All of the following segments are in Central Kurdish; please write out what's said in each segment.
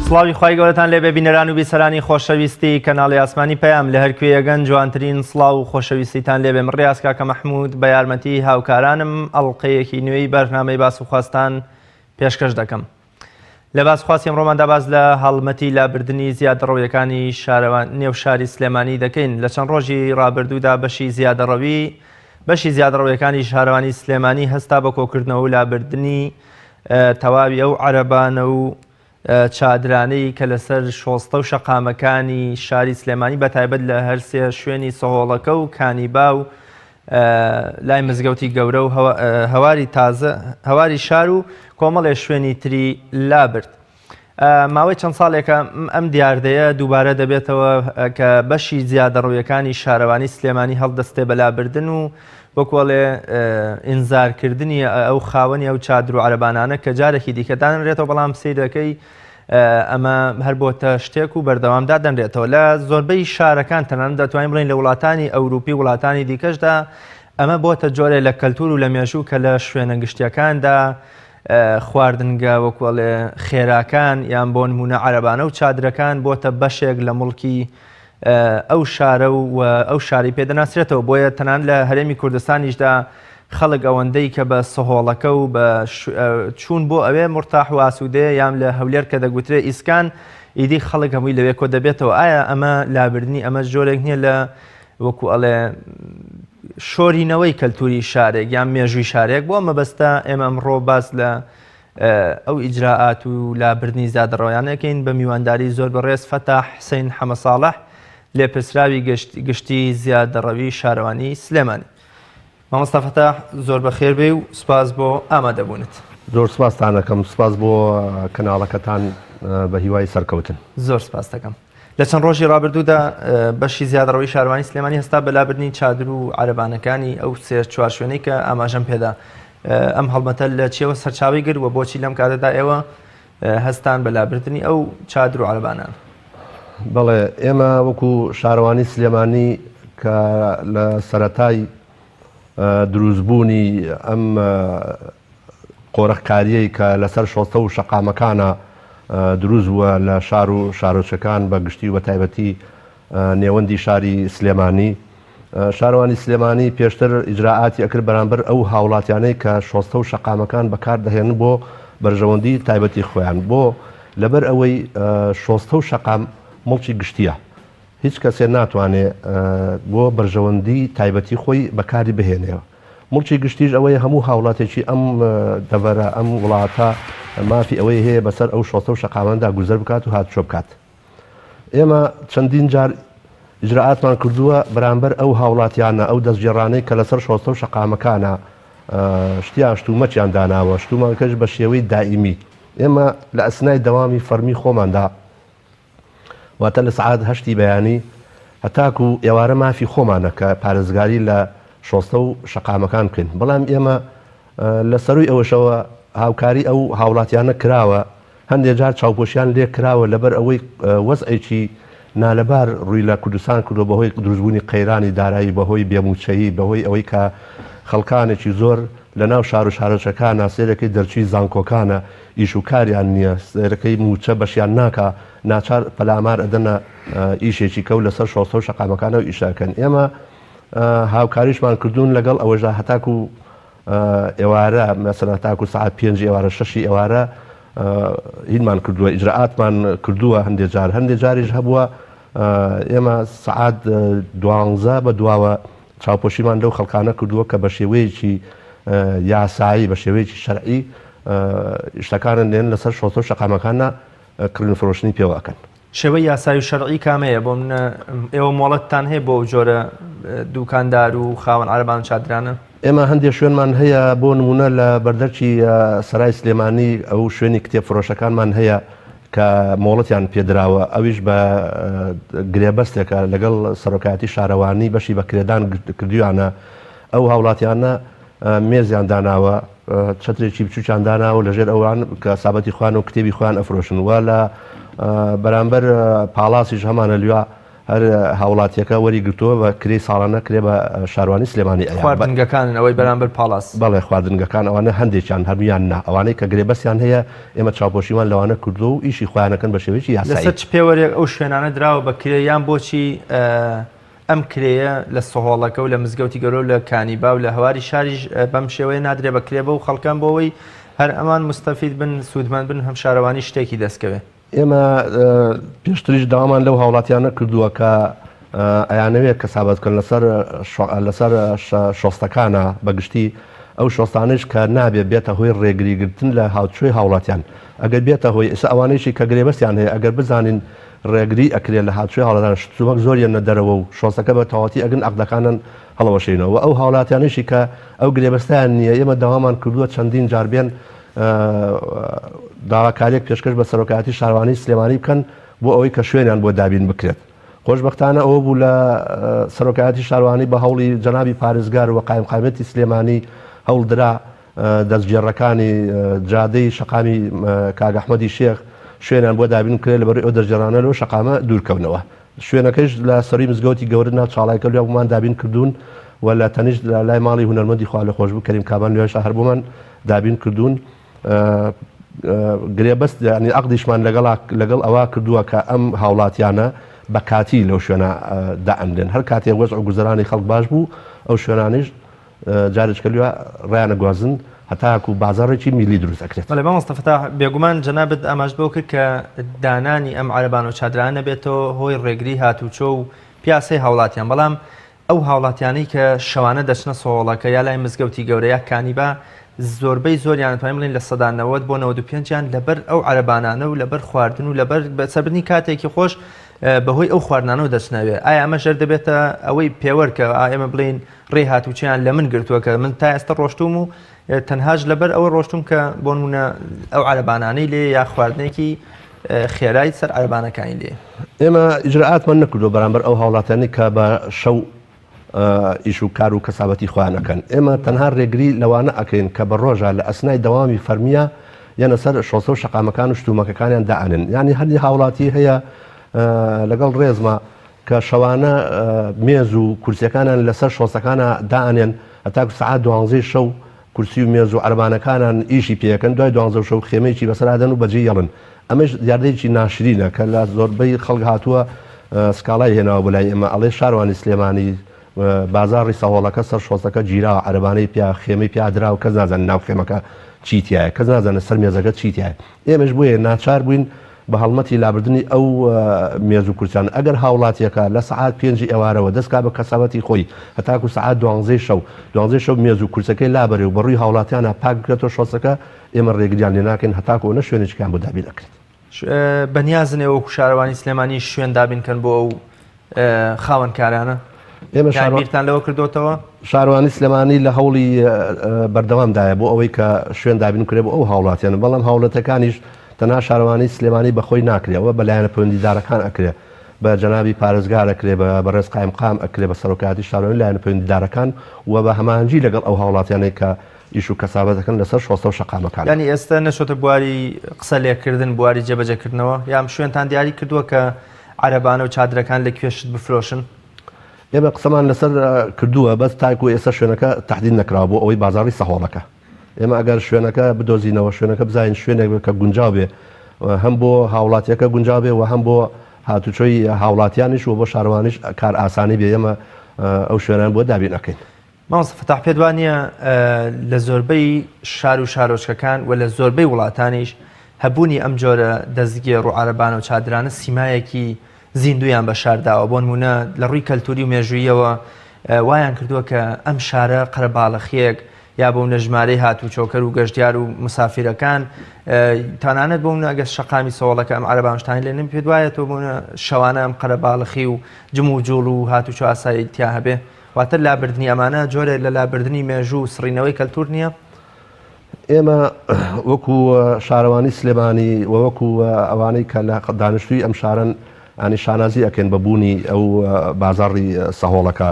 سڵاوی خوای گەورەتان لێبێ بینەران و بیسەرانی خۆشەویستی کەناڵی ئاسمانی پەیام لە هەرکوێیەگەن جوانترین سڵاو و خۆشەویستیتان لێبێ. من ڕێاز کاکە مەحموود بە یارمەتی هاوکارانم ئەڵقەیەکی نوێی بەرنامەی باس و خواستان پێشکەش دەکەم. لە باسخواستی ئەمڕۆماندا باز لە هەڵمەتی لابردنی زیادەڕەویەکانی نێو شاری سلێمانی دەکەین. لە چەند ڕۆژی ڕابردوودا بەشی زیادەڕەویەکانی شارەوانی سلێمانی هەستا بە کۆکردنەوە و لابردنی تەواوی ئەو عەرەبانە و چادرانەی کە لەسەر شۆستە و شەقامەکانی شاری سلێمانی بەتایبەت لە هەرسێ شوێنی سەهۆڵەکە و کانیبا و لای مزگەوتی گەورە و هەواری تازە هەواری شار و کۆمەڵێ شوێنی تری لابرد. ماوەی چەند ساڵێکە ئەم دیاردەیە دووبارە دەبێتەوە کە بەشی زیادەڕەویەکانی شارەوانی سلێمانی هەڵدەستێ بە لابردن و بۆکۆڵێ ئینزارکردنی ئەو خاوەنی ئەو چادر و عەرەبانانە کە جارێکی دیکەدانرێتەوە، بەڵام سەیرەکەی ئەمە هەر بۆتە شتێک و بەردەوامدا دەنرێتەوە. لە زۆربەی شارەکان تەنانەت دەتوانین بڵین لە وڵاتانی ئەوروپی وڵاتانی دیکەشدا ئەمە بۆتە جۆرێ لە کەلتور و لە مێژوو کە لە شوێنە گشتیەکاندا خواردنگە وەکوڵێ خێراکان یان بۆ نمونە عەرەبانە و چادرەکان بۆتە بەشێک لە مڵکی ئەو شارە و ئەو شاری پێدەناسرێتەوە. بۆیە تەنان لە هەرێمی کوردستانیشدا خەڵک ئەوەندەی کە بە سەهۆڵەکە و بە چوون بۆ ئەوێ مرتاح و ئاسوودەیە یان لە هەولێر کە دەگوترێ ئیسکان ئیدی خەڵک هەمووی لەوێ کۆ دەبێتەوە. ئایا ئەمە لابردنی ئەمە جۆرێک نییە لە وەکو ئەڵێ شۆرینەوەی کەلتوری شارێک یان مێژووی شارێک؟ بۆ مەبەستە ئێمە ئەمڕۆ باس لە ئەو ئیجراعات و لابردنی زیادەڕەویانەکەین بە میوانداری زۆر بەڕێز فەتاح حسەین حەمەساڵح، لێپرسراوی گشتی زیادەڕەوی شارەوانی سلێمانی. مامۆستا فەتاح زۆر بەخێر بێ و سوپاس بۆ ئامادەبوونت. زۆر سپاستان دەکەم، سپاس بۆ کەناڵەکەتان بە هیوای سەرکەوتن. زۆر سپاس دەکەم. لە چەند ڕۆژی ڕابردوودا بەشی زیادەڕەوی شارەوانی سلێمانی هەستا بە لابردنی چادر و عەرەبانەکانی ئەو سێ چوار شوێنەی کە ئاماژەم پێدا. ئەم هەڵمەتە لە چیەوە سەرچاوی گر و بۆچی لەم کاتەدا ئێوە هەستان بە لابردنی ئەو چادر و عەرەبانان؟ بەڵێ ئێمە وەکو شارەوانی سلێمانی کە لە سەرەتای دروستبوونی ئەم قۆرەخکاریەی کە لەسەر شۆستە و شەقامەکانە دروست بووە لە شار و شارۆچەکان بە گشتی و بە تایبەتی نێوەندی شاری سلێمانی، شارەوانی سلێمانی پێشتر ئیجراعاتی ئەکرد بەرامبەر ئەو هاوڵاتیانەی کە شۆستە و شەقامەکان بەکار دەهێنن بۆ بەرژەوەندی تایبەتی خۆیان، بۆ لەبەر ئەوەی شۆستە و شەقام مڵکی گشتیە، هیچ کەسێ ناتوانێت بۆ بەرژەوەندی تایبەتی خۆی بەکاری بهێنێەوە. مڵکی گشتیش ئەوەیە هەموو هاوڵاتێکی ئەم دەڤەرە ئەم وڵاتە مافی ئەوەی هەیە بەسەر ئەو شۆستە و شەقاماندا گوزەر بکات و هاتچۆ بکات. ئێمە چەندین جار ئیجراعاتمان کردووە بەرامبەر ئەو هاوڵاتیانە، ئەو دەستگێڕانەی کە لەسەر شۆستە و شەقامەکانە شتیان شتومەچیان داناوە، شتومانکەش بە شێوەی دائیمی. ئێمە لە ئەسنای دەوامی فەرمی خۆماندا واتە لە سەعات 8 بەیانی هەتاکو ئێوارە مافی خۆمانە کە پارێزگاری لە شۆستە و شەقامەکان بکەین، بەڵام ئێمە لە سەروی ئەوەشەوە هاوکاری ئەو هاوڵاتیانە کراوە، هەندێک جار چاوپۆشیان لێ کراوە لەبەر ئەوەی وەزعێکی نالەبار ڕووی لە کوردستان کردو بەهۆی دروستبوونی قەیرانی دارایی، بەهۆی بێموچەیی، بەهۆی ئەوەی کە خەڵکانێکی زۆر لە ناو شار و شارۆچەکانە سێرەکەی دەرچوی زانکۆکانە ئیش و کاریان نییە، سێرەکەی موچە بەشیان ناکە، ناچار پەلامار ئەدەنە ئیشێکی کەوت لەسەر شۆستە و شەقامەکانە و ئیشاکەن. ئێمە هاوکاریشمان کردوون لەگەڵ ئەوەژە هەتاکو ئێوارە مەسەڵەن هەتاکو سەعات 5 ئێوارە 6 ئێوارە هینمان کردووە، ئیجراعاتمان کردووە، هەندێک جاریش هەبووە ئێمە سەعات 12 بە دواوە چاوپۆشیمان لەو خەڵکانە کردووە کە بە شێوەیەکی یاسایی، بە شێوەیەکی شەرعی شتەکانن دێن لەسەر شۆستە و شەقامەکانە کردن فرۆشتنی پێوەکەن. شێوەی یاسایی و شەرعی کامەیە؟ بۆ منە ئێوە مۆڵەتتان هەیە بۆ جۆرە دوکاندار و خاوەن عەرەبان و چادرانە؟ ئێمە هەندێک شوێنمان هەیە بۆ نمونە لە بەردەرکی سەرای سلێمانی ئەو شوێنی کتێب فرۆشەکانمان هەیە کە مۆڵەتیان پێدراوە، ئەویش بە گرێبەستێکە لەگەڵ سەرۆکایەتی شارەوانی بەشی بە کرێدان کردویانە، ئەو هاوڵاتیانە مێزیان داناوە، چەترێکی بچووکیان داناوە لەژێر ئەوان کە سابەتی خوان و کتێبی خوان ئەفرۆشن، وە لە بەرامبەر پاڵاسیش هەمانە لوێ هەر هاوڵاتیەکە وەریگرتووە بە کرێی ساڵانە کرێ بە شاروانی سلێمانی خواردنگەکان ئەوەی بەرامبەر پاڵاس بەڵێ خواردنگەکان ئەوانە هەندێکیان هەرمیان نا ئەوانەی کە گرێبەستیان هەیە ئێمە چاوپۆشیمان لەوانە کردو و ئیشی خۆیانەکەن بە شێوەیەکی یاسایی لەسەر چ پێوەرێک ئەو شوێنانە دراوە بە کرێ یان بۆچی ئەم کرێیە لە سۆهۆڵەکە و لە مزگەوتی گەورە و لە کانیبا و لە هەواری شاریش بەم شێوەیە نادرێ بەکرێ بە و خەڵکان بۆەوەی هەر ئەمان مستەفید بن سوودمان بن هەم شارەوانی شتێکی دەستکەوێت ئێمە پێشتریش داوامان لەو هاوڵاتیانە کردووە کە ئەیانەوێت کەسابەتکەن لەسەر شۆستەکانە بەگشتی ئەو شۆستانش کە نابێت بێتە هۆی ڕێگریگرتن لە هاوچۆی هاوڵاتیان ئەگەر بێتە هۆی ئێستا ئەوانەیەشی کە گرێبەستیان هەیە ئەگەر بزانین ڕێگری ئەکرێت لە هاوچۆی هاوڵاتیان شتومەک زۆریان دەرەوە و شۆستەکە بە تەواتی ئەگەن عەقدەکانن هەڵەوەشینەوە ئەو هاوڵاتیانیشی کە ئەو گرێبەستیان نییە ئێمە داوامان کردووە چەندین جاربێن داواکاریەک پێشکەش بە سەرۆکایەتی شاروانی سلێمانی بکەن بۆ ئەوەی کە شوێنیان بۆ دابین بکرێت خۆشبەختانە ئەوە بوو لە سەرۆکایەتی شاروانی بە هەوڵی جەنابی پارێزگار و قایمقامەتی سلێمانی هەوڵدرا دەستگێڕەکانی جادەی شەقامی کاگ ئەحمەدی شێخ شوێنیان بۆ دابین کرێت لەبەر ئەو دەستگێڕانە لەوە شەقامە دوورکەونەوە شوێنەکەش لە سەری مزگەوتی گەورە ناو چاڵایکە لەومان دابین کردوون و لە تەنیشت لای ماڵی هونەرمەندی خوا لە خۆشببوو کەریم کابان لێ شەهر بوومان دابین کردوون گرێبەست ینی عەقدیشمان لەگەڵ ئەوە کردووە کە ئەم هاوڵاتیانە بە کاتی لەو شوێنە دائەمدێن هەر کاتێک وەزع و گوزەرانی خەڵک باش بوو ئەو شوێنانیش جارێککەلووە ڕیانە گوازن هەتاکو بازارێکی میلی دروست ئەکرێت بەڵێ مامۆستەفەتا بێگومان جەنابەت ئاماژ بۆ کرد کە دانانی ئەم عەرەبان و چادرانە بێتەوە هۆی ڕێگری هاتوچۆ و پیاسەی هاوڵاتیان بەڵام ئەو هاوڵاتیانەی کە شەوانە دەچنە سۆڵەکە یا لای مزگەوتی گەورەیە کانیبا زۆربەی زۆریان توانین بڵین لە سەدا 90 بۆ 95یان لەبەر ئەو عەرەبانانە و لەبەر خواردن و لەبەر بەسەربردنی کاتێکی خۆش بەهۆی ئەو خواردنانەوە دەچنەوێت ئایا ئەمە ژەر دەبێتە ئەوەی پێوەرکە ئێمە بڵین ڕێ هاتوچیان لە من گرتووە کە من تا ئێستا ڕۆشتوم و تەنهاش لەبەر ئەوە ڕۆشتوم کە بۆ نمونە ئەو عەرەبانانەی لێ یا خواردنێکی خێرای سەر عەرەبانەکانی لێ ئێمە ئیجرئاتمان نەکردو بەرامبەر ئەو هاوڵاتیانی کە بە شەو ئیش و کار و کەسابەتی خۆیانەکەن ئێمە تەنها ڕێگری لەوانە ئەکەین کە بە ڕۆژە لە ئەسنای دەوامی فەرمیە یانە سەر شۆسە و شەقامەکان و شتومەکەکانیان دائەنن ینی هەردی هاوڵاتی هەیە لەگەڵ ڕێزمە کە شەوانە مێز و کورسیەکانیان لەسەر شۆسەکانە دائەنێن هەتاکو سەعات 12 شەو کورسی و مێز و عەرەبانەکانان ئیشی پێەکەن دوای 12 شەو خێمەیەکی بەسەرادەن و بەجێ یەڵن ئەمەش دیاردەیەکی ناشرینە کە لە زۆربەی خەڵک هاتووە سکاڵای هێناوە بەلای ئێمە ئەڵێ شاروانی سلێمانی بازاڕی سەهۆڵەکە سەر شۆسەکە گیرا عەرەبانەی پیا خێمەی پیادرا و کەس نازانن ناو خێمەکە چیتیایە کەس نازانە سەر مێزەکە چیتیایە ئێمەش بۆیە ناچار بووین بە هەڵمەتی لابردنی ئەو مێز و کورسیان ئەگەر هاوڵاتیەکە لە سەعات 5 ئێوارەوە دەستکا بە کەسابەتی خۆی هەتاکو سەعات 12 شەو مێز و کورسەکەی لابەرێ و بەڕووی هاوڵاتیانە پاک بکرێتەوە شۆسەکە ئێمە ڕێگریان لێ ناکەین هەتاکو نە شوێنێکیان بۆ دابین ئەکرێت بەنیازنەوە شارەوانی سلێمانی شوێن دابینکەن بۆ ئەو خاوەنکارانە ئێمە بیرتان لەوە کردوتەوە شاروانی سلێمانی لە هەوڵی بەردەوامدایە بۆ ئەوەی کە شوێن دابین کرێ بۆ ئەو هاوڵاتیانە بەڵام هاوڵەتەکانیش تەنها شاروانی سلێمانی بەخۆی ناکرێەوە بەلایەنە پەیوەندیدارەکان ئەکرێ بە جەنابی پارێزگار ئەکرێ بە ڕێز قایمقام ئەکرێ بە سەرۆکایەتی شاروانی لایەنە پەیوەندیدارەکان و بە هەمانجی لەگەڵ ئەو هاوڵاتیانەی کە ئیش و کەسابەتەکەن لەسەر شۆستە و شەقامەکان ینی ئێستا نەشۆتە بواری قسە لێکردن بواری جێبەجێکردنەوە یام شوێنتان دیاری کردووە کە عەرەبانە و چادرەکان لە کوێشت بفرۆشن ئێمە قسەمان لەسەر کردووە بەس تایکو ئێستا شوێنەکە تەحدید نەکراوە بۆ ئەوەی بازاڕی سەهۆڵەکە ئێمە ئەگەر شوێنەکە بدۆزینەوە شوێنەکە بزانین شوێنێک کە گونجاو بێ هەم بۆ هاوڵاتیەکە گونجاو بێ و هەم بۆ هاتوچۆی هاوڵاتیانیش و بۆ شاروانیش کار ئاسانی بێ ئێمە ئەو شوێنان بۆ دابین ئەەکەین مامۆستەفەتا پێت وانە لە زۆربەی شار و شارۆچکەکان و لە زۆربەی وڵاتانیش هەبوونی ئەم جۆرە دەستگێڕ و عەرەبانە و چادرانە سیمایەکی زیندویان بە شارداوە بۆ نمونە لە ڕووی کەلتوری و مێژوویەوە وایان کردووە کە ئەم شارە قەرەباڵەخیەک یا بۆ نەژمارەی هاتوچۆکەر و گەشتیار و مسافرەکان تانانەت بۆ ئەگە شەقامی سۆڵەکە ئەم عەرەبانشتانی لێ نم پێ وایە تۆ بوونە شەوانە ئەم قەرەباڵەخی و جم و جوڵ و هاتوچۆ ئاسایی تیا هەبێ واتە لابردنی ئەمانە جۆرێک لە لابردنی مێژوو و سڕینەوەی کەلتور نییە ئێمە وەکو شارەوانی سلێمانی و وەکو ئەوانەی کە لە دانیشتووی ئەم شارن ئەنی شانازی ئەکەن بەبوونی ئەو بازاڕی سەهۆڵەکە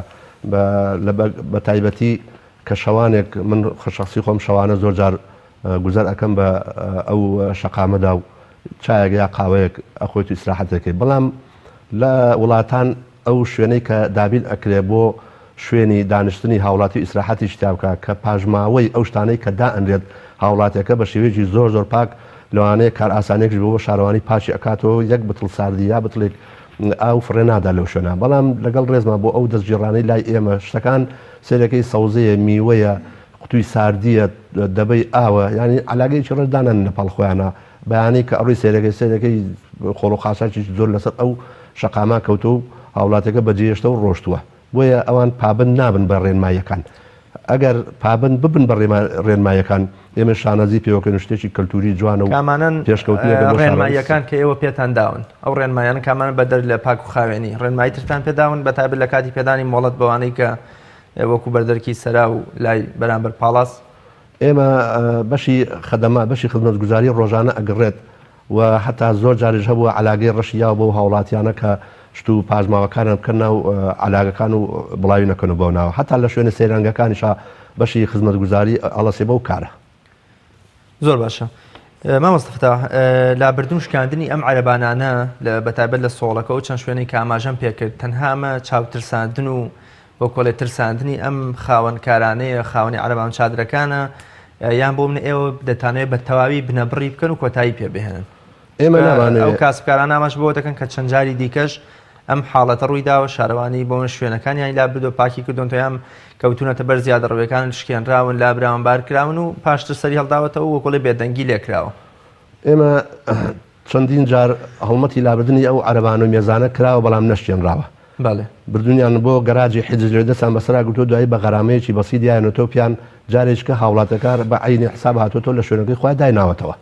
بە تایبەتی کە شەوانێک من خەشخصی خۆم شەوانە زۆر جار گوزەر ئەەکەم بە ئەو شەقامەدا و چایەک یا قاوەیەک ئەخۆیت و ئیسراحەتەکەی بەڵام لە وڵاتان ئەو شوێنەی کە دابین ئەکرێ بۆ شوێنی دانیشتنی هاوڵاتی ئیسراحەتی شتیابکە کە پاژماوەی ئەو شتانەی کە دائەنرێت هاوڵاتیەکە بە شێوەیەکی زۆر پاک لەوانەیە کار ئاسانێکش بۆ شارەوانی پاچی ئەکاتەوە یەک بتڵ ساردی یا بتڵێک ئاو فڕێنادا لەو شوێنە بەڵام لەگەڵ ڕێزمە بۆ ئەو دەستگیرانەی لای ئێمە شتەکان سێرەکەی سەوزەیە میوەیە قوتوی ساردیە دەبەی ئاوە ینی علاگەیەکی ڕێدانن لەپاڵ خۆیانە بەیانی کە ئەڕووی سێرەکەی خۆڵ و خاساکی زۆر لەسەر ئەو شەقاما کەوتە و هاوڵاتەکە بەجێشتە و ڕۆشتووە بۆیە ئەوان پابند نابن بە ڕێنماییەکان ئەگەر پابند ببن بە ڕێنماییەکان ئێمە شانەزی پێوەکەن شتێکی کەلتوری جوانە و کامانن ڕێنماییەکان کە ئێوە پێتان داون ئەو ڕێنمایان کامان بەدەر لە پاک و خاوێنی ڕێنمایی ترتان پێداون بەتابێت لە کاتی پێدانی مۆڵەت بەوانەی کە وەکو بەردەرکی سەرا و لای بەرامبەر پاڵاس ئێمە بەشی خەدەما بەشی خزمەتگوزاری ڕۆژانە ئەگەڕێت و حتا زۆر جارێژ هەبووە علاگەی ڕەشیا بۆ هاوڵاتیانە کە شت و پاژماوەکانە بکەن و علاگەکان و بڵاوی نەکەن و بۆناوە حتا لە شوێنە سەیرانگەکانیشا بەشی خزمەتگوزاری ئەڵەسێ بەو کارە زۆر باشە مامۆستافتا لابردون شکاندنی ئەم عەرەبانانە بەتابەت لە سۆڵەکە و چەند شوێنەی کە ئاماژەم پێکرد تەنهامە چاوترساندن و بۆ کۆلێ ترساندنی ئەم خاوەنکارانەیە خاوەنی عەرەبان چادرەکانە یان بۆ من ئێوە دەتانەوێت بە تەواوی بنەبڕی بکەن و کۆتایی پێ بهێنن ئێمە نامانێت ئەو کاسبکاران ئاماژ بۆ دەکەن کە چەند جاری دیکەش ئەم حاڵەتە ڕوویداوە شارەوانی بۆ من شوێنەکانیان لابردۆ پاکی کردوون تۆیان کەوتونەتە بەر زیادە ڕێوەکان شکێنراون لابراون بارکراون و پاشتر سەری هەڵداوەتەوە وەکۆڵی بێدەنگی لێکراوە ئێمە چەندین جار هەڵمەتی لابردننی ئەو عەرەبان و مێزانە کراوە بەڵام نەشتێنراوە بردونیان بۆ گەراجی حیجز لێ دەستان بەسرا گوتۆ دوایی بە غەرامەیەکی بەسی دیانەوە پیان جارێککە هاوڵاتەکار بە عینی حساب هاتۆتۆ لە شوێنەکەی خۆی دایناوەتەوە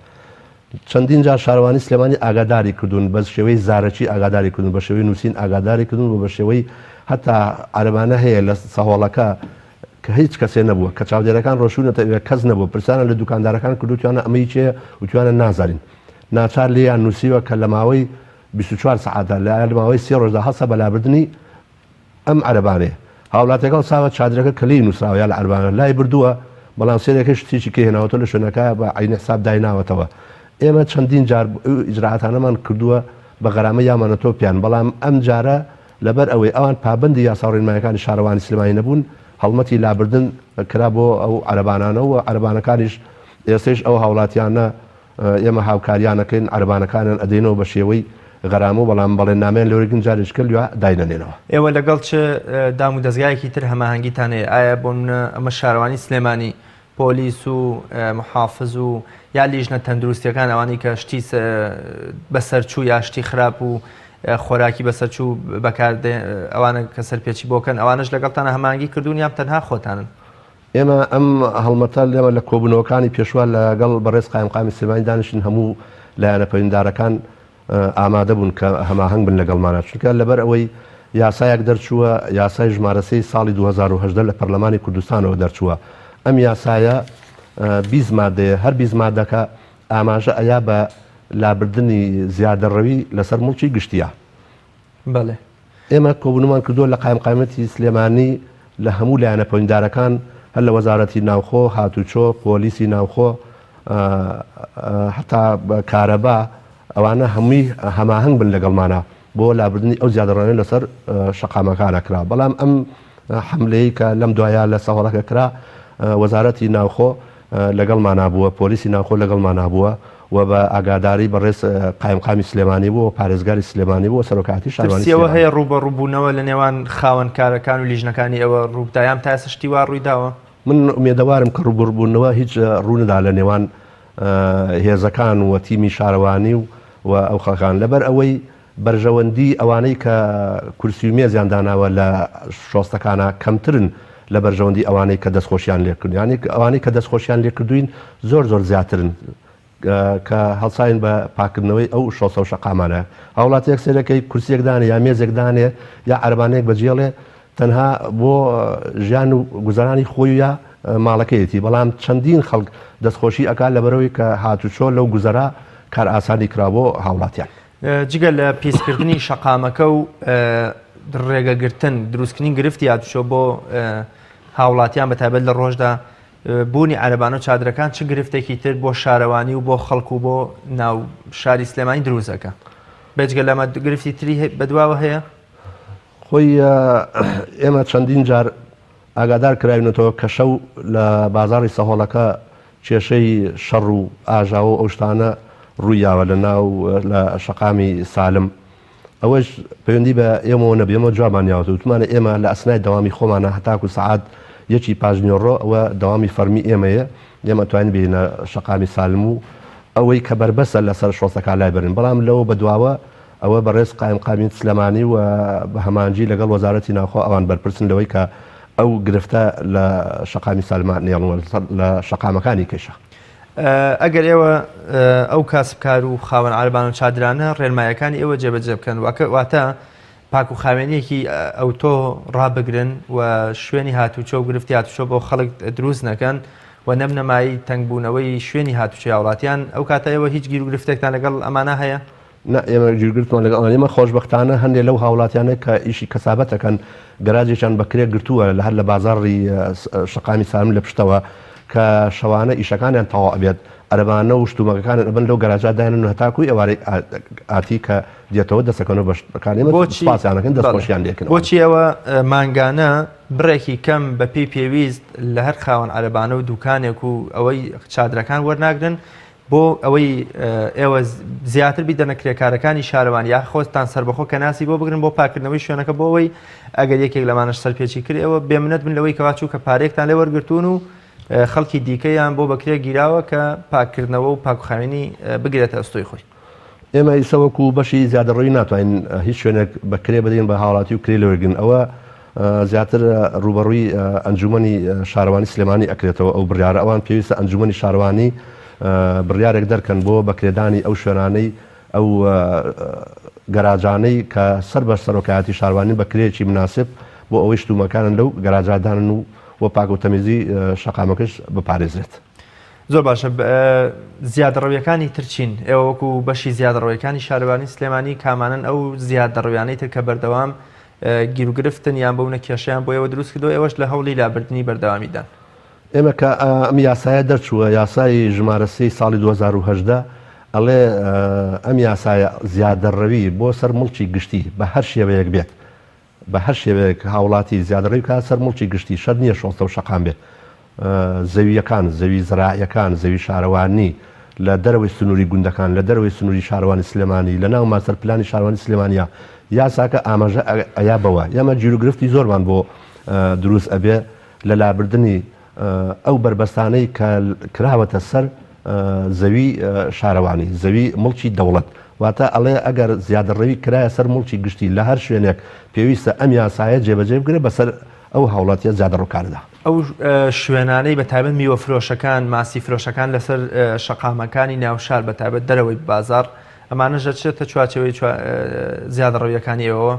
چەندین جار شارەوانی سلێمانی ئاگاداری کردوون بە شێوەی زارەکی ئاگاداری کردن بە شێوەی نووسین ئاگاداری کردن و بە شێوەی هەتا عەرەبانە هەیە لە سەهۆڵەکە کە هیچ کەسێ نەبووە کە چاودێرەکان ڕۆشونەتە کەس نەبوو پرسانە لە دوکاندارەکان کردوتیانە ئەمەی چێ وتوانە نازانین ناچار لێیان نووسیوە کە لە ماوەی 24 سعاتە لە ماوەی 3 ڕۆژدا هەسە بەلابردننی ئەم عەرەبانێ هاوڵاتەکە ساوە چادرەکە کەلی نووسراوە یا لە عەرەبانە لای بردووە بەڵام سێرەکە شتێکی کێهێناوەتە لە شوێنەکە بە عینی حساب دایناوەتەوە ئێمە چەندین جار ئیجراعاتانەمان کردووە بە غەرامە یامانەتۆ پیان بەڵام ئەم جارە لەبەر ئەوەی ئەوان پابندی یاسا ڕێنماییەکانی شارەوانی سلێمانی نەبوون هەڵمەتی لابردن کرا بۆ ئەو عەرەبانانەوە عەرەبانەکانیش ئێستش ئەو هاوڵاتیانە ئێمە هاوکاریانەکەین عەرەبانەکانن ئەدەینەوە بە شێوەی غەرامە و بەڵام بەڵێن نامێن لەوەرگن جارێککە لوە داینەنێنەوە ئێوە لەگەڵ چ دام و دەستگایەکی تر هەماهەنگیتانەیە ئایا بۆ ئەمە شارەوانی سلێمانی پۆلیس و محافظ و یا لیژنە تەندروستیەکان ئەوانی کە شتی بەسەرچوو یا شتی خراپ و خۆراکی بەسەرچوو بەکاردێ ئەوانە کە سەرپێکی بۆکەن ئەوانش لەگەڵتانە هەماهەنگی کردوون یان تەنها خۆتانن ئێمە ئەم هەڵمەتە لێمە لە کۆبوونەوەکانی پێشوە لەگەڵ بەڕێز قایمقامی سلێمانی دانیشتن هەموو لایەنە پەیوەنددارەکان ئامادە بوون کە هەماهەنگ بن لەگەڵمانە چونکە لەبەر ئەوەی یاسایەک دەرچووە یاسای ژمارەسەی ساڵی 2010 لە پەرلەمانی کوردستانەوە دەرچووە ئەم یاسایە 20 مادەیە هەر 20 مادەکە ئاماژە ئەیا بە لابردنی زیادەڕەوی لەسەر مڵکی گشتیە ئێمە کۆبوونمان کردووە لە قایمقامەتی سلێمانی لە هەموو لایەنە پەیوەنددارەکان هەر لە وەزارەتی ناوخۆ هاتوچۆ پۆلیسی ناوخۆ حتا کارەبا ئەوانە هەمووی هەماهەنگ بن لەگەڵمانە بۆ لابردنی ئەو زیادەڕانەی لەسەر شەقامەکانە کرا بەڵام ئەم حملەی کە لەم دوایە لە سەهۆڵەکە کرا وەزارەتی ناوخۆ لەگەڵمان نابووە پۆلیسی ناوخۆ لەگەڵمان نابووە و بە ئاگاداری بەڕێز قایمقامی سلێمانی بووە پارێزگاری سلێمانی بووە سەرۆکاتی شارەوانیەوە هەیە ڕوبە ڕووبوونەوە لە نێوان خاوەنکارەکان و لیژنەکانی ئەوە ڕوودایان تا ئێستا وا ڕوویداوە من ئومێدەوارم کە ڕووبەڕووبوونەوە هیچ ڕوونەدا لە نێوان هێزەکان و تیمی شارەوانی و ئەو خەڵکان لەبەر ئەوەی بەرژەوەندی ئەوانەی کە کورسی و مێزیان داناوە لە شۆستەکانە کەمترن لە بەرژەوەندی ئەوانەی کە دەستخۆشیان لێکردن ینی ئەوانەی کە دەستخۆشیان لێکردوین زۆر زیاترن کە هەڵساین بە پاکردنەوەی ئەو شۆسە و شەقامانە هاوڵاتیەک سێرەکەی کورسێکدانێ یا مێزێکدانێ یا عەرەبانەیەک بەجێڵێ تەنها بۆ ژیان و گوزارانی خۆی یا ماڵەکەیەتی بەڵام چەندین خەڵک دەستخۆشی ئەکات لەبەرەوەی کە هاتوچۆ لەو گوزەرا کار ئاسانی کرا بۆ هاوڵاتیان جگە لە پیسکردنی شەقامەکە و ڕێگەگرتن دروستکردنی گرفتی هاتوچۆ بۆ هاوڵاتیان بەتایبەت لە ڕۆژدا بوونی عەرەبانە و چادرەکان چ گرفتێکی تر بۆ شارەوانی و بۆ خەڵک و بۆ ناو شاری سلێمانی دروستەکە بێجگە لەمە گرفتی تری بەدواوە هەیە؟ خۆی ئێمە چەندین جار ئاگادار کراونەتەوە کە شەو لە بازاڕی سەهۆڵەکە کێشەی شەڕ و ئاژاوە ئەو شتانە ڕوویاوە لە ناو لە شەقامی سالم ئەوەش پەیوەندی بە ئێمەوە نەبێمە جوابانیاوە وتمانە ئێمە لە ئەسنای دەوامی خۆمانە هەتاکو سەعات یەکی پاژنیۆڕۆ ئەوە دەوامی فەرمی ئێمەیە ئێمە توانین بینە شەقامی سالم و ئەوەی کە بربەسە لەسەر شۆسەکە لای بەرن بەڵام لەوە بەدواوە ئەوە بەڕێز قایمقامی سلێمانی و بە هەمانجی لەگەڵ وەزارەتی ناوخۆ ئەوان بەرپرسن لەوەی کە ئەو گرفتە لە شەقامی سالمان نێڵ لە شەقامەکانی کێشە. ئەگەر ئێوە ئەو کاسبکار و خاوەن عەربان و چادرانە ڕێنمایەکانی ئێوە جێبەجێ بکەن واتە پاک و خاوێنیەکی ئەوتۆ ڕابگرن و شوێنی هاتوچۆ و گرفتی هاتوچۆ بۆ خەڵک دروست نەکەن و نەبنەمایی تەنگبوونەوەی شوێنی هاتوچۆی وڵاتیان ئەو کاتە ئێوە هیچ گیر و گرفتێکتان لەگەڵ ئەمانە هەیە؟ ئێمە گیرگرتمان لەگەڵ ئێمە خۆشبەختانە هەندێک لەو هاوڵاتیانە کە ئیشی کەسابەتەکەن گەراجێکیان بەکرێ گرتووە لە هەر لە بازاڕی شەقامی سالم لە پشتەوە کە شەوانە ئیشەکانیان تەواو ئەبێت ئەرەبانە و شتومەکەکانن ئەبن لەو گەراجدایەن و هەتاکوی ئەوارەی ئاتی کە دێتەوە دەسەکەنەوە بەشەکانی پاسیانەکەن دەستخۆشیان لێکن. بۆچی ئەوە مانگانە بڕێکی کەم بە پێی پێویست لە هەر خاوەن عەرەبانە و دوکانێک و ئەوەی چادرەکان وەرناگرن بۆ ئەوەی ئێوە زیاتر بیدەنە کرێکارەکانی شارەوان یا خۆتان سەربەخۆ کە ناسی بۆ بگرن بۆ پاکردنەوەی شوێنەکە بۆ ئەوەی ئەگەر یەکێک لەمانش سەرپێکی کرد ئەوە بێمنەت بن لەوەی کەواچوو کە پارێکتان لێ وەرگرتوون و خەڵکی دیکەیان بۆ بەکرێ گیراوە کە پاکردنەوە و پاکوخاوێنی بگرێتە ئەستۆی خۆی. ئێمە ئیسەوەکو بەشی زیادەڕۆی ناتوانین هیچ شوێنێک بەکرێ بدەین بە هاوڵاتی و کرێ لەوەرگن ئەوە زیاتر ڕوبەڕووی ئەنجومەنی شارەوانی سلێمانی ئەکرێتەوە ئەو بڕیارە ئەوان پێویستە ئەنجومەنی شارەوانی بڕیارێک دەرکەن بۆ بەکرێدانی ئەو شوێنانەی ئەو گەراجانەی کە سەر بە سەرۆکایەتی شاروانی بەکرێکی مناسب بۆ ئەوەی شتومەکانن لەو گەراجادانن و وە پاک و تەمیزی شەقامەکەش بپارێزرێت. زۆر باشە زیادڕەویەکانی ترچین ئێوە وەکو بەشی زیادڕەویەکانی شارەوانی سلێمانی کامانن ئەو زیادڕەویانەی تر کە بەردەوام گیرروگرفتن یان بەونە کێشیان بۆ ئێوە دروست کردەوە ئێوەش لە هەوڵی لابردنی بەردەوامیدان. ئێمە کە ئەم یاسایە دەرچووە یاسای ژمارە 3 ساڵی 2010 ئەڵێ ئەم یاسایە زیادەڕەوی بۆ سەر مڵکی گشتی بە هەر شێوەیەک بێت بە هەر شێوەیەک هاوڵاتی زیادڕەوی کا سەر مڵکی گشتی شەر نییە شۆستە و شەقام بێت زەویەکان زەوی زراعیەکان زەوی شارەوانی لە دەرەوەی سنووری گوندەکان لە دەرەوەی سنووری شارەوانی سلێمانی لە ناو ماسەر پلانی شارەوانی سلێمانیا یاساکە ئاماژە ئەیا بەوە ئێمە جیرروگرفتی زۆرمان بۆ دروست ئەبێ لە لابردنی ئەو بربەستانەی کە کراوەتە سەر زەوی شارەوانی زەوی مڵکی دەوڵەت واتە ئەڵێ ئەگەر زیادەڕەوی کرایە سەر مڵکی گشتی لە هەر شوێنێک پێویستە ئەم یاسایە جێبەجێ بگرێت بەسەر ئەو هاوڵاتیە زیادەڕۆکاردا. ئەو شوێنانەی بەتایبەت میوە فرۆشەکان ماسی فرۆشەکان لەسەر شەقامەکانی ناوشار بەتایبەت دەرەوەی بازار ئەمانەژە چێتە چوارچەوەی زیادەڕەویەکانی ئێوە؟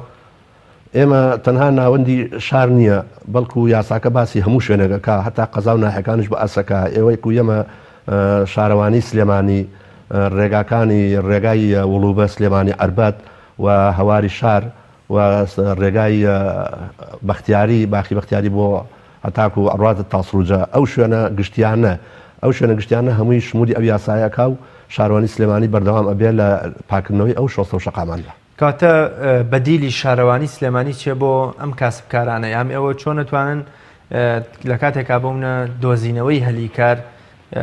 ئێمە تەنها ناوەندی شار نییە بەڵکو یاساکە باسی هەموو شوێنەکە هەتا قەزا و ناحەکانش بە ئەسەکە ئێوەی کو ئێمە شارەوانی سلێمانی ڕێگاکانی ڕێگای وڵوبە سلێمانی ئەربەت و هەواری شار و ڕێگای بەختیاری باخی بەختیاری بۆ هەتاکو و ئەڕاتە تاسڕوجە ئەو شوێنە گشتیانە هەمووی شمولی ئەو یاسایەکە و شارەوانی سلێمانی بەردەوام ئەبێ لە پاکردنەوەی ئەو شۆستە و شەقاماندا. کاتە بەدیلی شارەوانی سلێمانی چێ بۆ ئەم کاسبکارانە یام ئێوە چۆن نتوانن لە کاتێکا بۆمنە دۆزینەوەی هەلیکار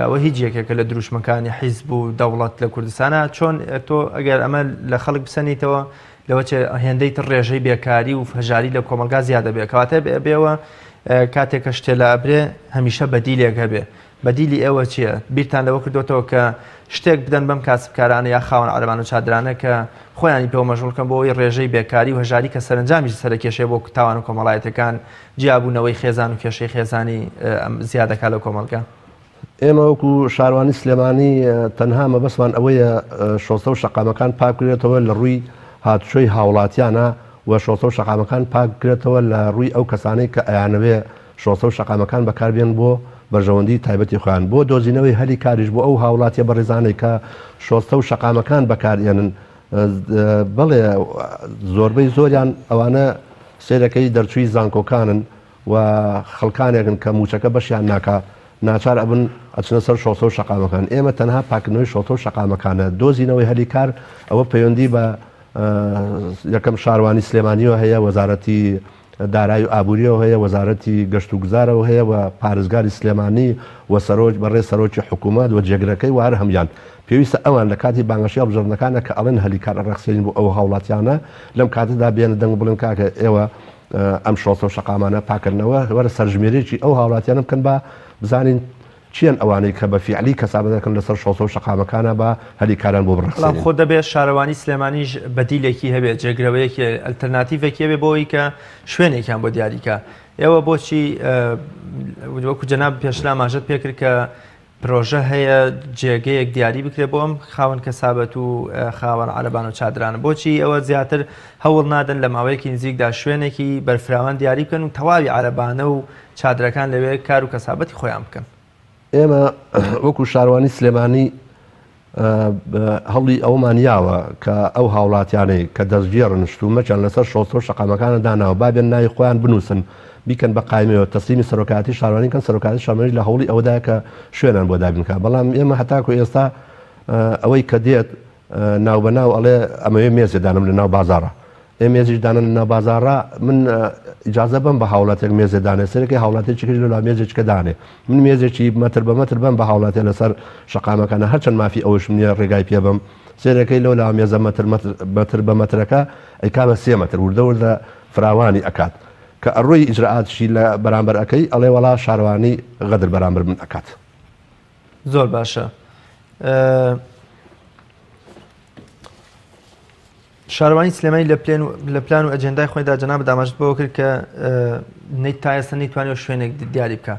ئەوە هیچ یەکێکە لە دروشمەکانی حیزب و دەوڵەت لە کوردستانە چۆن تۆ ئەگەر ئەمە لە خەڵک بسەنیتەوە لەوە هێندەی تر ڕێژەی بێکاری و هەژاری لە کۆمەلگا زیادە بێ کەواتە بێەوە کاتێکە شتێ لە ئەبرێ هەمیشە بەدیلێک هەبێ بەدیلی ئێوە چییە؟ بیرتان لەوە کردوتەوە کە شتێک بدەن بەم کاسبکارانە یا خاوەن عەرەبان و چادرانە کە خۆیانی پێوە مەژغوڵکەن بۆ ئەوەی ڕێژەی بێکاری و هەژاری کە سەرنجامیش سەرکێشەیە بۆ تاوان و کۆمەڵایەتەکان جیابوونەوەی خێزان و کێشەی خێزانی زیادەکا لە کۆمەلگا. ئێمە وەکو شارەوانی سلێمانی تەنها مەبەسمان ئەوەیە شۆستە و شەقامەکان پاکرێتەوە لە ڕووی هاتوچۆی هاوڵاتیانە و شۆستە و شەقامەکان پاکرێتەوە لە ڕووی ئەو کەسانەی کە ئەیانەوێ شۆستە و شەقامەکان بەکاربێن بۆ بەرژەوەندی تایبەتی خۆیان بۆ دۆزینەوەی هەلی کاریش بۆ ئەو هاوڵاتیە بەڕێزانەی کە شۆستە و شەقامەکان بەکارێنن بەڵێ زۆربەی زۆریان ئەوانە سێرەکەی دەرچووی زانکۆکانن و خەڵکانێکن کە موچەکە بەشیان ناکە ناچار ئەبن ئەچنە سەر شۆستە و شەقامەکان ئێمە تەنها پاکردنەوەی شۆستە و شەقامەکانە دۆزینەوەی هەلی کار ئەوە پەیوەندی بە یەکەم شاروانی سلێمانیەوە هەیە، وەزارەتی دارایی و ئابووریەوە هەیە، وەزارەتی گەشت و گوزارەوە هەیە و پارێزگاری سلێمانی و سەرۆک بەڕێ سەرۆکی حکوومەت و جێگرەکەی وارە هەمان پێویستە ئەوان لە کاتی بانگەشی هەڵبژاردنەکانە کە ئەڵێن هەلیکار ڕەخسێنین بۆ ئەو هاوڵاتیانە لەم کاتەدا بێنە دەنگ بڵێن کاکە ئێوە ئەم شۆسە و شەقامانە پاکردنەوە وەرە سەرژمێرێکی ئەو هاوڵاتیانە بکەن بە بزانین چیان ئەوانەی کە بە فیعلی کەسابە دەکەن لەسەر شۆسە و شەقامەکانە بە هەلیکاران بۆ بڕخسێنین. خۆ دەبێت شارەوانی سلێمانیش بەدیلێکی هەبێت، جێگرەوەیەکی ئەلتەرناتیڤێکی هەبێت بۆی کە شوێنێکیان بۆ دیاریکە. ئێوە بۆچی وەکو جەناب پێشلا ماژەت پێکرد کە پرۆژە هەیە جێگەیەک دیاری بکرێت بۆ ئەم خاوەن کەسابەت و خاوەن عەرەبان و چادرانە، بۆچی ئەوە زیاتر هەوڵ نادەن لە ماوەیەکی نزیکدا شوێنێکی بەرفراوان دیاری بکەن و تەواوی عەرەبانە و چادرەکان لەوێ کار و کەسابەتی خۆیان بکەن؟ ئێمە وەکو شاروانی سلێمانی هەڵی ئەومانیاوە کە ئەو هاوڵاتیانەی کە دەستگێڕن شتومەچیان لەسەر شۆسە و شەقامەکانە داناوە بابێن ناوی خۆیان بنووسن بیکەن بە قایمەوە تەسلیمی سەرۆکاتی شارانی کەن سەرۆکاتی شارمەری لە هەوڵی ئەوەدا کە شوێنان بۆ دابنکە. بەڵام ئێمە هەتاکو ئێستا ئەوەی کە دێت ناو بەناو ئەڵێ ئەمەوێ مێزێدانم لە ناو بازارە، ئێ مێزیشدانن لە ناو بازارە من ئیجازە بم بە هاوڵاتێک مێزێدانێ سەرەکەی هاوڵاتێکی کرد لە مێزێککە دانێ من مێزێکی مەتر بە مەتر بم بە هاوڵاتێ لەسەر شەقامەکانە هەرچەند مافی ئەوش منە ڕێگای پێ بم سێرەکەی لەو لا مێزە مەتر بە مەترەکە ئەیکا بە 3 مەتر وردەوردە فراوانی ئەکات کە ئەڕۆی ئیجرعاتشی لە بەرامبەر ئەەکەی ئەڵێ وەڵا شاروانی غەدر بەرامبەر من ئەکات. زۆر باشە. شاروانی سلێمانی لە پلان و ئەجێندای خۆیدا جەناب دامەژت بۆ کرد کە نەیت تا ئێستا نەیتوانێت شوێنێک دیاری بکە.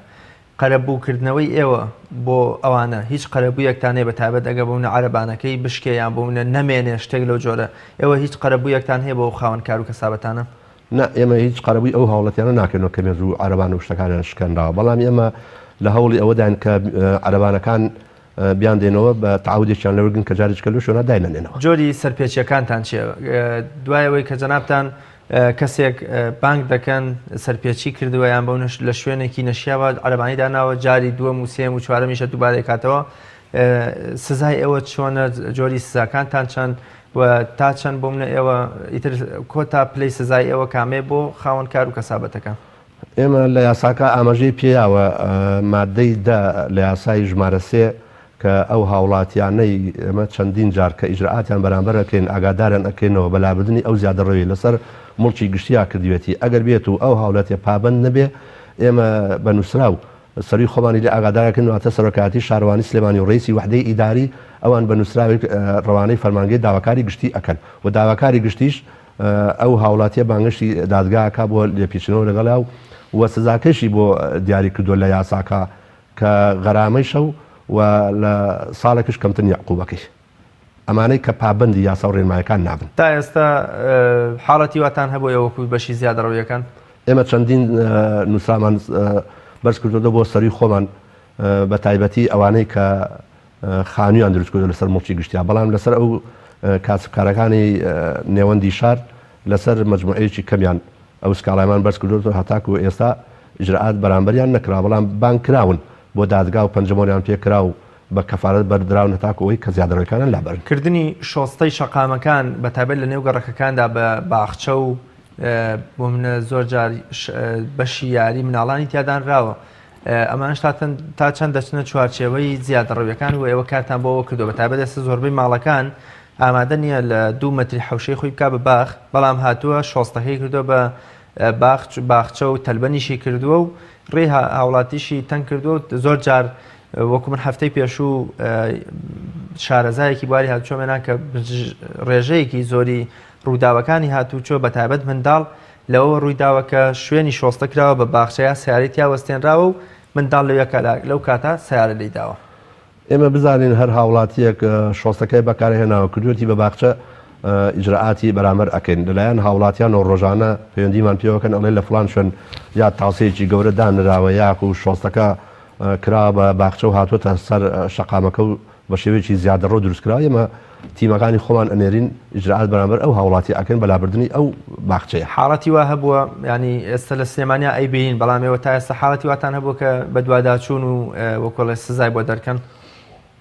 قەرەبووکردنەوەی ئێوە بۆ ئەوانە هیچ قەرەبوویەکتان هەیە بەتایبەت ئەگە بوونە عەرەبانەکەی بشکێیان بوونە نەمێنێ شتێک لەو جۆرە، ئێوە هیچ قەرەبوویەکتان هەیە بۆ خاوەن کار و کەسابەتانە؟ نه ئێمە هیچ قەرەبووی ئەو هاوڵەتیانە ناکەنەوە کە مێز و عەرەبان و شتەکانیان شکەنداوە، بەڵام ئێمە لە هەوڵی ئەوەدان کە عەرەبانەکان بیان دێنەوە بە تعودێکیان لەوەرگن کە جارێککە لە شوێنە داینەنێنەوە. جۆری سەرپێچیەکانتان چیە؟ دوایەوەی کە جەنابتان کەسێک بانک دەکەن سەرپێچی کردووە یان بەو لە شوێنێکی نەشیاوە عەرەبانی داناوە جاری دووەم و سێم و چوارەمیشە دووبارە کاتەوە، سزای ئێوە چۆنە؟ جۆری سزاکانتان چەند و تا چەند بۆ منە ئێوە ئیتر کۆتا پلەی سزای ئێوە کامێ بۆ خاوەن کار و کەسابەتەکە؟ ئێمە لە یاساکە ئاماژەی پێیاوە مادەی دا لە یاسای ژمارە 3 کە ئەو هاوڵاتیانەی ئەمە چەندین جار کە ئیجرعاتیان بەرامبەر ئەکەین ئاگاداران ئەکەینەوە بەلابردننی ئەو زیادەڕەوی لەسەر مڵکی گشتیا کردوێتی ئەگەر بێت و ئەو هاوڵاتێ پابند نەبێ ئێمە بە نووسرا و سەری خۆمانی لە ئاگادارەکەن واتە سەرۆکاتی شارەوانی سلێمانی و ڕێیسی وحدەی ئیداری ئەوان بە نووسراوی ڕەوانەی فەرمانگەی داواکاری گشتی ئەکەن و داواکاری گشتیش ئەو هاوڵاتیە بانگشتی دادگاکە بۆ لێپیچنەوە لەگەڵا و سزاکەشی بۆ دیاری کردو لە یاساکە کە غەرامەی شەو و لە ساڵێکش کەمتن یعقوبەکەی ئەمانەی کە پابندی یاسا و ڕێنمایەکان نابن. تا ئێستا حاڵەتی واتان هەبووە وەکوی بەشی زیادەڕەویەکان؟ ئێمە چەندین نووسرامان بەرز کردو بۆ سەری خۆمان بە تایبەتی ئەوانەی کە خانوویان دروست کردو لەسەر مڵکی گشتیا، بەڵام لەسەر ئەو کاسبکارەکانی نێوەندی شار لەسەر مەجموعەیەکی کەمیان ئەو سکاڵایمان بەرز کردو هەتاکو ئێستا ئیجرعات بەرامبەریان نەکرا، بەڵام بانک کراون بۆ دادگا و پەنجەمۆریان پێکرا و بە کەفارەت بەردراون هەتاکو ئەوەی کە زیادەڕەویەکانیان لابەرن. کردنی شۆستەی شەقامەکان بەتایبەت لە نێو گەڕەکەکاندا بە باخچە و بۆ منە زۆر جار بەشی یاری مناڵانی تیادانراوە، ئەمانش تا چەند دەچنە چوارچێوەی زیادەڕەویەکان و ئێوە کارتان بۆەوە کردو بەتایبەت ئێستا زۆربەی ماڵەکان ئامادە نییە لە 2 مەتری حەوشەی خۆی بکا بە باخ، بەڵام هاتووە شۆستەکەی کردووە بە باخچە و تەلبەنیشی کردووە و ڕێ هاوڵاتیشی تەنگ کردووە. زۆر جار وەکو من هەفتەی پێشوو شارەزایەکی بواری هاتوچۆمێنا کە ڕێژەیەکی زۆری ڕووداوەکانی هاتوچۆ بەتایبەت منداڵ لەوە ڕوویداوە کە شوێنی شۆستە کراوە بە باخچەیە سیارەتیا وەستێنراوە و منداڵ لەو کاتە سیارە لێداوە. ئێمە بزانین هەر هاوڵاتیەک شۆستەکەی بەکارهێناوە کردوێتی بە باخچە ئیجرعاتی بەرامبەر ئەکەین لەلایەن هاوڵاتیان و ڕۆژانە پەیوەندیمان پێوەکەن ئەڵێ لە فڵان شوێن یا تاوسەیەکی گەورە دانراوە یاک و شۆستەکە کرا بە باخچە و هاتوۆتە سەر شەقامەکە و بە شێوەیەکی زیادەڕۆ دروستکراوە. ئێمە تیمەکانی خۆمان ئەنێرین ئیجرعات بەرامبەر ئەو هاوڵاتی ئەکەن بەلابردننی ئەو باخچەیە. حاڵەتی وا هەبووە ینی ئێستا لە سلێمانیا ئەیبین، بەڵام ئێوە تا ئێستا حاڵەتی واتان هەبووە کە بە دوواداچوون و وەکۆڵێ سزای بۆ دەرکەن؟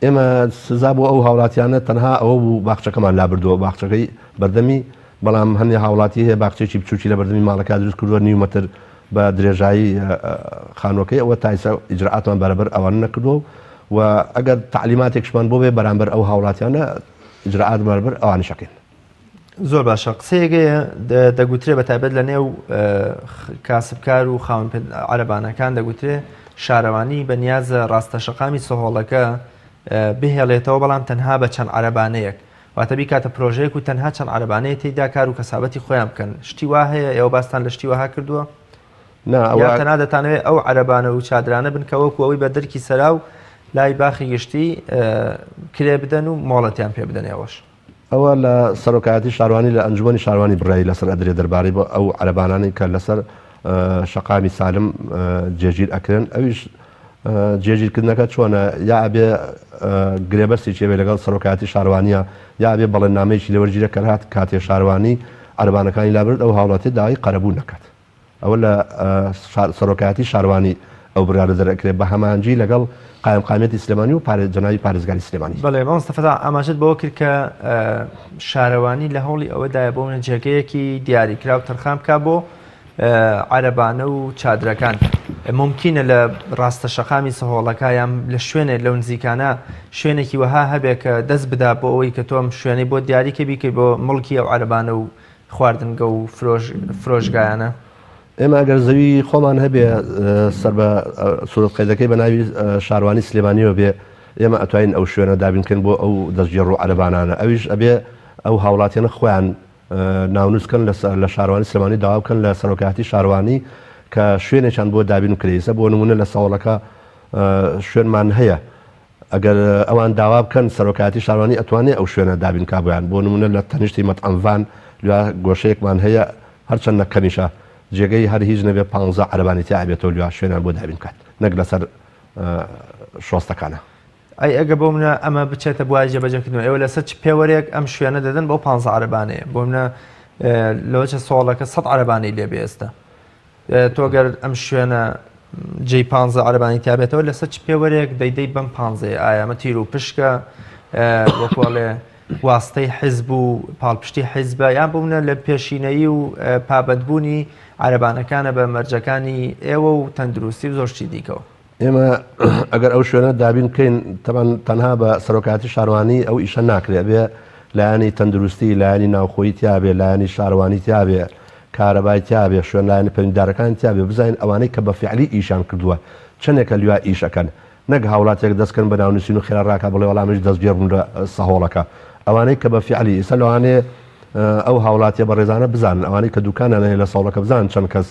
ئێمە سزا بۆ ئەو هاوڵاتیانە تەنها ئەوە بوو باخچەکەمان لابردووە باخچەکەی بەردەمی بەڵام هەندێک هاوڵاتی هەیە باخچێکی بچوکی لە بەردەمی ماڵەکە دروست کردووە 9 مەتر بە درێژایی خانووەکەی ئەوە تایسە ئیجرعاتمان بەرەبەر ئەوانە نەکردووە و ئەگەر تعلیماتێکشمان بۆ بێ بەرامبەر ئەو هاوڵاتیانە ئیجرعات بەرەبەر ئەوانی شەکەین. زۆر باشە قسەیەگەیە دەگوترێ بە تایبەت لە نێو کاسبکار و خاوەن عەرەبانەکان دەگوترێ شارەوانی بە نیازە ڕاستەشەقامی سەهۆڵەکە بهێڵێتەوە بەڵام تەنها بە چەند عەرەبانەیەک واتە بیکاتە پرۆژەیەک و تەنها چەند عەرەبانەیە تێیدا کار و کەسابەتی خۆیان بکەن شتی وا هەیە ئێوە باستان لە شتی وەها کردووە؟ یا تەنها دەتانەوێت ئەو عەرەبانە و چادرانە بنکەوەکو ئەوەی بە دەرکی سەرا و لای باخی گشتی کرێ بدەن و مۆڵەتیان پێ بدەن ئێوەش. ئەوە لە سەرۆکایەتی شاروانی لە ئەنجومەنی شاروانی بڕایی لەسەر ئەدرێ دەربارەی بۆ ئەو عەرەبانانی کە لەسەر شەقامی سالم جێگیر ئەکرێن ئەویش جێگیرکردنەکە چۆنە یا ئەبێ گرێبەرسێکی بێ لەگەڵ سەرۆکایەتی شاروانیە یا ئەبێ بەڵێننامەیەکی لەوەرگیرە کە هات کاتێ شاروانی عەرەبانەکانی لابرد ئەو هاوڵاتی داوای قەرەبوو نەکات. ئەوە لە سەرۆکایەتی شاروانی ئەو بڕیارە دەرەکرێت بە هەمانجی لەگەڵ قایمقامەتی سلێمانی و جەناوی پارێزگاری سلێمانی. بەڵێ مامۆستافا ئاماژەت بەوە کرد کە شارەوانی لە هەوڵی ئەوەدایە بۆ منە جێگەیەکی دیاریکرا و تەرخام بکە بۆ عەرەبانە و چادرەکان. ممکنە لە ڕاستەشەقامی سەهۆڵەکە یان لە شوێنێ لەو نزیکانە شوێنێکی وەها هەبێت کە دەست بدا بۆ ئەوەی کە تۆم شوێنەی بۆ دیاریکە بیکەی بۆ مڵکی ئەو عەرەبانە و خواردنگە و فرۆژگایانە. ئێمە ئەگەر زەوی خۆمان هەبێ سەر بە سوورەت قەیدەکەی بە ناوی شاروانی سلێمانیەوە بێ ئێمە ئەتوانین ئەو شوێنە دابینکەن بۆ ئەو دەستگێڕ و عەرەبانانە ئەویش ئەبێ ئەو هاوڵاتیانە خۆیان ناونووسکن لە شاروانی سلێمانی داوا بکەن لە سەرۆکایەتی شاروانی کە شوێنێکیان بۆ دابین و کرێسە بۆ نمونە لە ساوڵەکە شوێنمان هەیە ئەگەر ئەوان داوا بکەن سەرۆکایەتی شاروانی ئەتوانێت ئەو شوێنە دابینکا بۆیان بۆ نمونە لە تەنیشتی مەتعەمڤان گۆشەیەکمان هەیە هەرچەندە کەمیشە جێگەی هەر هیچ نەبێ 15 عەرەبانی تیا بێتەوە لێوە شوێنان بۆ دابین کات نەک لەسەر شۆستەکانە. ئەی ئەگە بۆ منە ئەمە بچێتە بۆ جێبەجەکردنەوە ئێوە لەسەر چ پێوەرێک ئەم شوێنە دەدەن بۆ 15 عەرەبانەیە بۆ منە لەوەچە سۆڵەکە 100 عەرەبانەی لێ بێ ئێستا تۆگەر ئەم شوێنە جێی 15 عەرەبانی تیابێتەوە لەسەر چ پێوەرێک دەیدەی بەم 15 ئایامە تیر و پشکە وەکوڵێ واستەی حیزب و پاڵپشتی حیزبە یان بۆ منە لە پێشینەیی و پابەتبوونی عەرەبانەکانە بە مەرجەکانی ئێوە و تەندروستی و زۆرشتی دیکەوە. ئێمە ئەگەر ئەو شوێنە دابین بکەین تەنها بە سەرۆکایەتی شاروانی ئەو ئیشە ناکرێت بێ لایانی تەندروستی لایانی ناوخۆیی تیابێ لایانی شاروانی تیابێ کارەبای تیابێ شوێن لایەنی پەیوەندیدارەکان تیابێ بزانین ئەوانەی کە بە فیعلی ئیشان کردووە چەندێکە لوا ئیشەکەن نەک هاوڵاتێک دەستکەن بە ناونووسین و خێرا ڕاکە بڵێ وەڵامیش دەستگێڕ بوون لە سەهۆڵەکە ئەوانەی کە بە فیعلی ئیسە لەوانێ ئەو هاوڵاتیە بە ڕێزانە بزانن ئەوانەی کە دوکانیان هەیە لە ساوڵەکە بزانن چەند کەس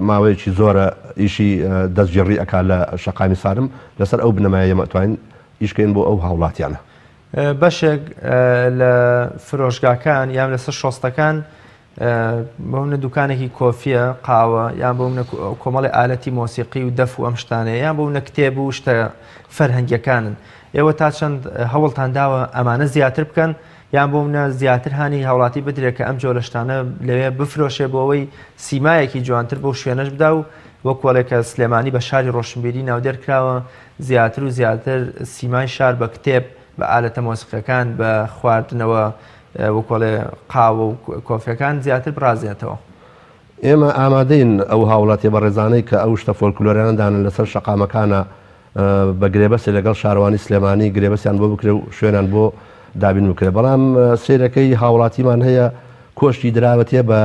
ماوەیەکی زۆرە ئیشی دەستگێڕی ئەکا لە شەقامی سالم لەسەر ئەو بنەمایە ئێمە ئەتوانین ئیشکەین بۆ ئەو هاوڵاتیانە. بەشێک لە فرۆشگاکان یان لەسەر شۆستەکان بۆ منە دوکانێکی کۆفیە قاوە یان بۆ منە کۆمەڵی ئالەتی مۆسیقی و دەف و ئەم شتانەیە یان بۆ منە کتێب و شتە فەرهەنگیەکانن ئێوە تا چەند هەوڵتان داوە ئەمانە زیاتر بکەن یان بۆ منە زیاتر هانی هاوڵاتی بدرێت کە ئەم جۆرە شتانە لەوێ بفرۆشێ بۆ ئەوەی سیمایەکی جوانتر بۆ شوێنەش بدا و وەکوڵێکە سلێمانی بە شاری ڕۆشنبیری ناودێرکراوە زیاتر و زیاتر سیمای شار بە کتێب بە ئالەتە مۆسیقیەکان بە خواردنەوە وەکوڵێ قاوە و کۆفیەکان زیاتر برازێتەوە. ئێمە ئامادەین ئەو هاوڵاتی بە ڕێزانەی کە ئەو شتە فۆلکلۆریانەدانن لەسەر شەقامەکانە بە گرێبەسی لەگەڵ شارەوانی سلێمانی گرێبەسیان بۆ بکرێ و شوێنان بۆ دابین بکرێت بەڵام سیرەکەی هاوڵاتیمان هەیە کۆشتی دراوەتێ بە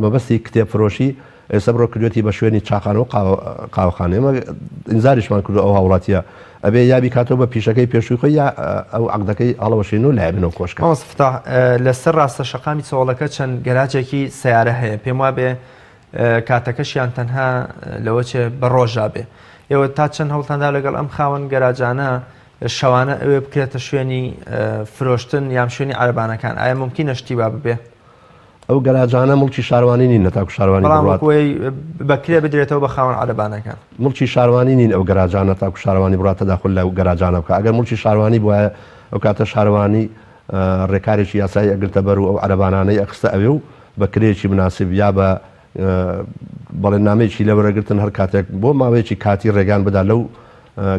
مەبەستی کتێب فرۆشی ئێستا بڕۆ کردوێتی بە شوێنی چاخانە و قاوەخانە ئێمە ئینزاریشمان کردو ئەو هاوڵاتیە ئەبێ یابی کاتەوە بە پیشەکەی پێشووی خۆی یا ئەو عەقدەکەی هەڵەوەشین و لایبنەوە کۆشکە. لەسەر ڕاستە شەقامی سۆڵەکە چەند گەراجێکی سیارە هەیە پێم وابێ کاتەکەشیان تەنها لەوەچێ بە ڕۆژا بێ ئێوە تا چەند هەوڵتاندا لەگەڵ ئەم خاوەن گەراجانە شەوانە ئەوێ بکرێتە شوێنی فرۆشتن یان شوێنی عەرەبانەکان ئایا ممکنە شتی وا ببێ؟ ئەو گەراجانە مڵکی شاروانی نین نەتاکو شاروانی بەکرێ بدرێتەوە بە خاوەن عەرەبانەکان مڵکی شاروانی نین ئەو گەراجانە تاکو شاروانی بڕاتە داخل لە گەراجانە بکە ئەگەر مڵکی شاروانی بووە ئەو کاتە شاروانی ڕێکارێکی یاسایی ئەگرتە بەر و ئەو عەرەبانانەی ئەخستە ئەوێ و بە کرێکی مناسب یا بە بەڵێنامەیەکی لەوەرەگرتن هەر کاتێک بۆ ماوەیەکی کاتی ڕێگان بدا لەو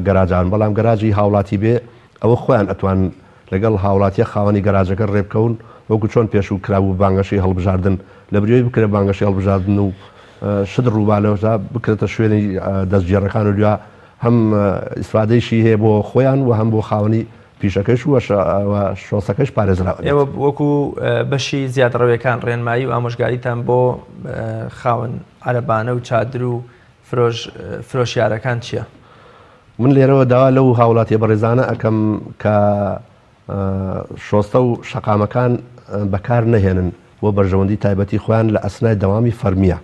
گەراجان بەڵام گەراجی هاوڵاتی بێ ئەوە خۆیان ئەتوان لەگەڵ هاوڵاتیە خاوەنی گەراجەکە ڕێبکەون وەکو چۆن پێشوو کرابوو بانگەشی هەڵبژاردن لە بریۆی بکرێت بانگەشی هەڵبژاردن و شت ڕووبالەوەدا بکرێتە شوێنی دەستگێڕەکان و دویا هەم ئیسفادەیشی هەیە بۆ خۆیان و هەم بۆ خاوەنی پیشەکەش و شۆسەکەش پارێزراوە. ئێوە وەکو بەشی زیادڕەویەکان ڕێنمایی و ئامۆژگاریتان بۆ خاوەن عەرەبانە و چادر و فرۆشیارەکان چییە؟ من لێرەوە داوا لەو هاوڵاتیە بەڕێزانە ئەەکەم کە شۆستە و شەقامەکان بەکار نەهێنن بۆ بەرژەوەندی تایبەتی خۆیان لە ئەسنای دەوامی فەرمیە.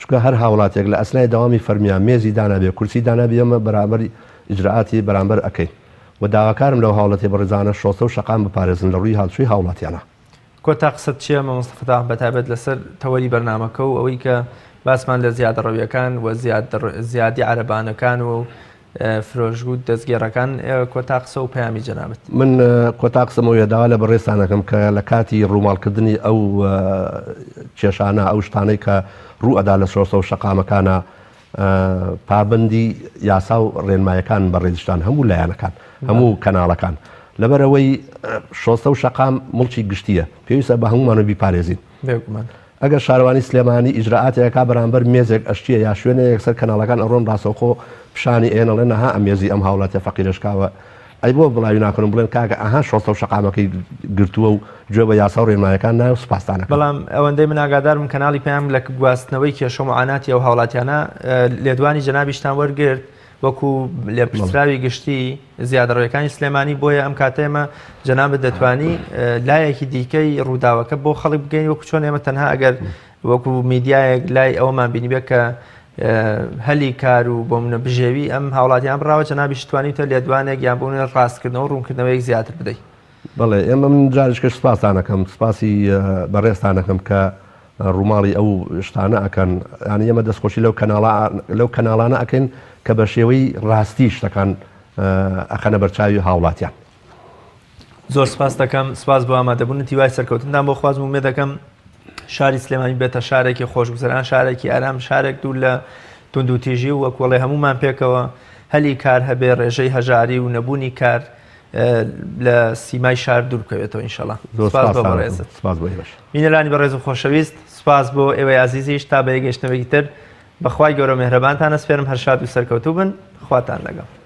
چکە هەر هاوڵاتێک لە ئەسنای دەوامی فەرمیە مێزی دانابێ کورسی دانابێ ئەمە بەرامبەر ئیجرعاتی بەرامبەر ئەەکەی و داواکارم لەو هاوڵاتی بەڕێزانە شۆستە و شەقام بپارێزن لە ڕووی هاڵچووی هاوڵاتیانە. کۆتا قسەت چییە مەمەستەفەتا بەتایبەت لەسەر تەوەری بەرنامەکە و ئەوەی کە باسمان لە زیادڕەویەکان و زیادی عەرەبانەکان و فرۆژگوت دەستگێڕەکان کۆتا قسە و پەیامی جەنابەت. من کۆتا قسەمەوە داوا لە بەڕێستانەکەم کە لە کاتی ڕووماڵکردنی ئەو کێشانە ئەو شتانەی کە ڕوو ئەدا لە شۆستە و شەقامەکانە پابندی یاسا و ڕێنمایەکان بەڕێزشتان هەموو لایەنەکان هەموو کەناڵەکان لەبەرەوەی شۆستە و شەقام مڵکی گشتیە پێویستە بە هەمومانە بیپارێزین. ئەگەر شارەوانی سلێمانی ئیجرعاتێکا بەرامبەر مێزێک ئەشتیە یا شوێنە یەکسەر کەناڵەکان ئەڕۆن ڕاستەوخۆ پیشانی ئێنەڵێ نەها ئەمێزی ئەم هاوڵاتە فەقیرشکاوە ئەی بۆ بڵاوی ناکەن بڵێن کاکە ئەها شۆستە و شەقامەکەی گرتووە و گوێ بە یاسا و ڕێنمایەکان نایە و سوپاسدانەکەن. بەڵام ئەوەندەی من ئاگادارم کەناڵی پێیان لە گواستنەوەی کێشە و معاناتی ئەو هاوڵاتیانە لێدوانی جەنابیشتان وەرگرت وەکو لێپرسراوی گشتی زیادڕەویەکانی سلێمانی بۆیە ئەم کاتێمە جەنابەت دەتوانی لایەکی دیکەی ڕووداوەکە بۆ خەڵک بگەین وەکو چۆن ئێمە تەنها ئەگەر وەکو میدیایەک لای ئەومان بینی بێت کە هەلی کار و بۆ منە بژێوی ئەم هاوڵاتیان بڕاوە جەنابیش توانیتە لێدوانێک یان بۆ ڕاستکردنەوە و ڕوونکردنەوەیەک زیاتر بدەیت. بەڵێ ئێمە من جارشکەش سپاسانەکەم سپاسی بەڕێستانەکەم کە ڕووماڵی ئەو شتانە ئەکەن ینی ئێمە دەستخۆشی لەو کەناڵانە ئەکەن کە بە شێوەی ڕاستی شتەکان ئەخەنە بەرچاوی هاوڵاتیان. زۆر سپاس دەکەم سپاس بۆ ئامادەبوون تیوای سەرکەوتنتان بۆ خوازم ومێ دەکەم شاری سلێمانی بێتە شارێکی خۆشگوزەران شارێکی ئارام شارێک دوور لە توند و تیژی و وەکوڵێ هەمومان پێکەوە هەلی کار هەبێ ڕێژەی هەژاری و نەبوونی کار لە سیمای شار دوور بکەوێتەوە ئینشەڵا. بینەرانی بەڕێز و خۆشەویست سپاس بۆ ئێوەی عزیزیش تا بە یەکگەشتنەوەیەکی تر بەخوای گەورە مێهرەبانتان ئەسپێرم هەر شاد و سەرکەوتوو بن خواتان لەگەڵ.